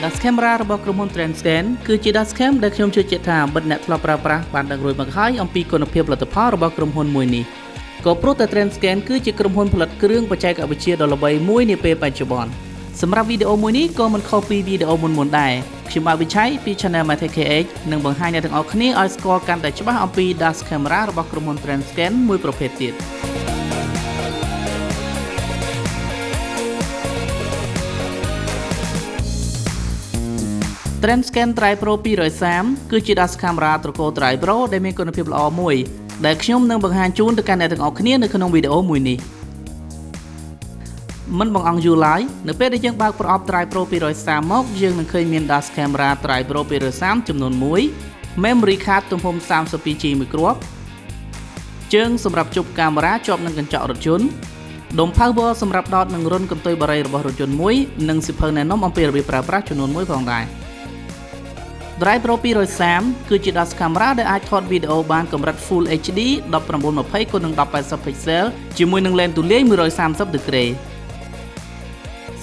Dust camera របស់ក្រុមហ៊ុន Transcend គឺជា dust cam ដែលខ្ញុំជឿជាក់ថាបិទអ្នកធ្លាប់ប្រើប្រាស់បានដឹងរួចមកហើយអំពីគុណភាពផលិតផលរបស់ក្រុមហ៊ុនមួយនេះក៏ព្រោះតែ Transcend គឺជាក្រុមហ៊ុនផលិតគ្រឿងបច្ចេកវិទ្យាដ៏ល្បីមួយនាពេលបច្ចុប្បន្នសម្រាប់វីដេអូមួយនេះក៏មិនខុសពីវីដេអូមុនៗដែរខ្ញុំបាទវិឆ័យពី Channel MyTech នឹងបង្ហាញអ្នកទាំងអស់គ្នាឲ្យស្គាល់កាន់តែច្បាស់អំពី dust camera របស់ក្រុមហ៊ុន Transcend មួយប្រភេទទៀតTranscend Tri Pro 230គឺជា dust camera ត្រកូល Tri Pro ដែលមានគុណភាពល្អមួយដែលខ្ញុំនឹងបង្ហាញជូនទៅកាន់អ្នកទាំងអស់គ្នានៅក្នុងវីដេអូមួយនេះមិនបងអង្គយូរឡើយនៅពេលដែលយើងបើកប្រអប់ Tri Pro 230មកយើងនឹងឃើញមាន dust camera Tri Pro 230ចំនួន1 memory card ទំហំ 32G មួយគ្រាប់ជើងសម្រាប់ជប់កាមេរ៉ាជាប់នឹងកញ្ចក់រថយន្តដុំ power សម្រាប់ដោតនឹងរុនកន្ទុយបារីរបស់រថយន្តមួយនិងសៀវភៅណែនាំអំពីរបៀបប្រើប្រាស់ចំនួន1ផងដែរTri Pro 230គឺជា dust camera ដែលអាចថតវីដេអូបានកម្រិត Full HD 1920x1080 pixel ជាមួយនឹង lens ទូលាយ130 ដឺក្រេ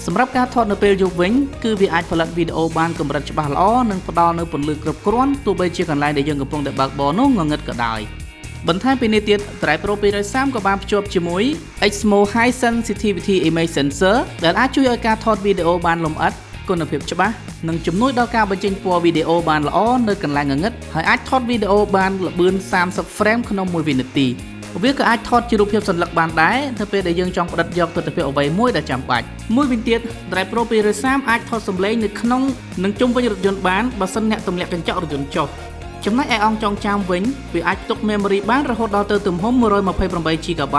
សម្រាប់ការថតនៅពេលយប់វិញគឺវាអាចផលិតវីដេអូបានកម្រិតច្បាស់ល្អនិងផ្ដល់នូវពន្លឺគ្រប់គ្រាន់ទោះបីជាកន្លែងដែលយើងកំពុងតែបើកបរនោះងងឹតក៏ដោយបន្ថែមពីនេះទៀត Tri Pro 230ក៏បានភ្ជាប់ជាមួយ Exmo High Sensitivity Image Sensor ដែលអាចជួយឲ្យការថតវីដេអូបានលម្អិតគុណភាពច្បាស់និងជំនួយដល់ការបញ្ចេញពណ៌វីដេអូបានល្អនៅកន្លែងងងឹតហើយអាចថតវីដេអូបានល្បឿន30 frame ក្នុង1វិនាទីវាក៏អាចថតជារូបភាពសន្លឹកបានដែរនៅពេលដែលយើងចង់ផ្ដិតយកទិដ្ឋភាពអ្វីមួយដែលចាំបាច់មួយវិញទៀត Tri Pro 230អាចថតសំឡេងនៅក្នុងនិងជុំវិញរថយន្តបានបើសិនអ្នកទម្លាក់កញ្ចក់រថយន្តចុះចំណែកឯអង្គចងចាំវិញវាអាចផ្ទុក memory បានរហូតដល់ទៅទំហំ 128GB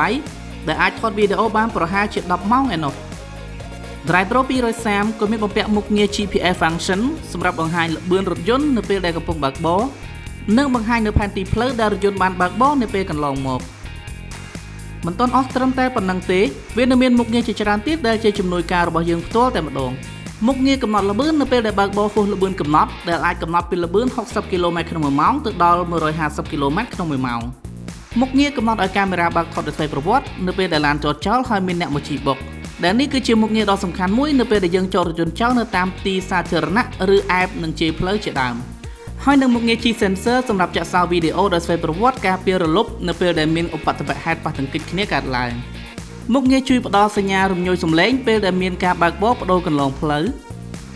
ដែលអាចថតវីដេអូបានប្រហែលជា10ម៉ោងឯណោះTri Pro 230ក៏មានបំពាក់មុខងារ GPS function សម្រាប់បង្ហាញល្បឿនរថយន្តនៅពេលដែលកំពុងបើកបរនិងបង្ហាញនៅផែនទីផ្លូវដែលរថយន្តបានបើកបរនៅពេលកន្លងមកមិនទាន់អស់ត្រឹមតែប៉ុណ្្នឹងទេវានៅមានមុខងារជាច្រើនទៀតដែលជាជំនួយការរបស់យើងផ្ទាល់តែម្ដងមុខងារកំណត់ល្បឿននៅពេលដែលបើកបរហួសល្បឿនកំណត់ដែលអាចកំណត់ពីល្បឿន 60km/h ទៅដល់ 150km/h ក្នុង1ម៉ោងមុខងារកំណត់ឲ្យកាមេរ៉ាបើកថតដោយស្វ័យប្រវត្តិនៅពេលដែលឡានចតចោលហើយមានអ្នកមកជិះបុកដែលនេះគឺជាមុខងារដ៏សំខាន់មួយនៅពេលដែលយើងចតរថយន្តចោលនៅតាមទីសាធារណៈឬអែបនិងជេរផ្លូវជាដើមហើយនឹងមុខងារ G sensor សម្រាប់ចាក់សោវីដេអូដោយស្វ័យប្រវត្តិការពាររលប់នៅពេលដែលមានឧបទ្ទវហេតុប៉ះទង្គិចគ្នាកើតឡើងមុខងារជួយផ្ដល់សញ្ញារំញោចសំឡេងពេលដែលមានការបើកបរបដូរកន្លងផ្លូវ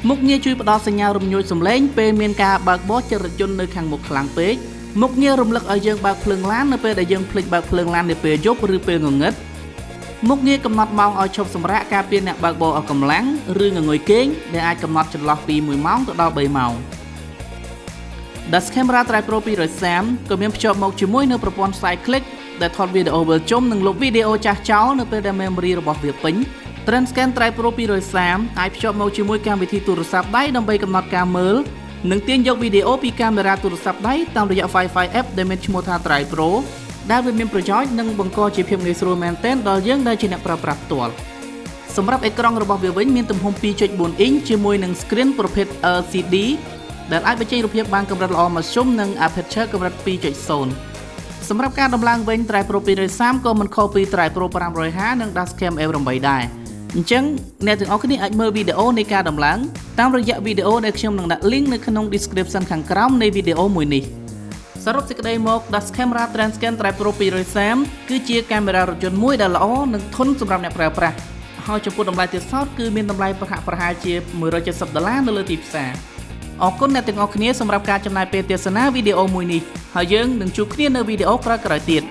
មុខងារជួយផ្ដល់សញ្ញារំញោចសំឡេងពេលមានការបើកបរចរយន្តនៅខាងមុខខ្លាំងពេកមុខងាររំលឹកឲ្យយើងបើកភ្លើងឡាននៅពេលដែលយើងភ្លេចបើកភ្លើងឡាននៅពេលយប់ឬពេលងងឹតមុខងារកំណត់ម៉ោងឲ្យឈប់សម្រាកការពារអ្នកបើកបរអស់កម្លាំងឬងងុយគេងដែលអាចកំណត់ចន្លោះពី1ម៉ោងទៅដល់3ម៉ោង Dust camera Tri Pro 230ក៏មានភ្ជាប់មកជាមួយនៅប្រព័ន្ធ Cyclic ដែលថតវីដេអូវិលជុំនិងលុបវីដេអូចាស់ចោលនៅពេលដែល memory របស់វាពេញ Transcend Tri Pro 230អាចភ្ជាប់មកជាមួយកម្មវិធីទូរស័ព្ទដៃដើម្បីកំណត់ការមើលនិងទាញយកវីដេអូពីកាមេរ៉ាទូរស័ព្ទដៃតាមរយៈ Wi-Fi app ដែលមានឈ្មោះថា Tri Pro ដែលវាមានប្រយោជន៍និងបង្កជាភាពងាយស្រួលមែនទែនដល់យើងដែលជាអ្នកប្រើប្រាស់ផ្ទាល់សម្រាប់អេក្រង់របស់វាវិញមានទំហំ 2.4 អ៊ីងជាមួយនឹង screen ប្រភេទ LCD ដែលអាចបញ្ចេញរូបភាពបានកម្រិតល្អមធ្យមនិង aperture កម្រិត 2.0 សម្រាប់ការដំឡើងវិញ Tri Pro 230ក៏មិនខុសពី Tri Pro 550និង Dust Cam F8 ដែរអញ្ចឹងអ្នកទាំងអស់គ្នាអាចមើលវីដេអូនៃការដំឡើងតាមរយៈវីដេអូដែលខ្ញុំនឹងដាក់ link នៅក្នុង description ខាងក្រោមនៃវីដេអូមួយនេះសរុបសេចក្តីមក Dust Camera Transcend Tri Pro 230គឺជាកាមេរ៉ារថយន្តមួយដែលល្អនិងធន់សម្រាប់អ្នកប្រើប្រាស់ហើយចំពោះតម្លៃទៀតសោតគឺមានតម្លៃប្រហែលជា$170នៅលើទីផ្សារអរគុណអ្នកទាំងអស់គ្នាសម្រាប់ការចំណាយពេលទស្សនាវីដេអូមួយនេះហើយយើងនឹងជួបគ្នានៅវីដេអូក្រោយៗទៀត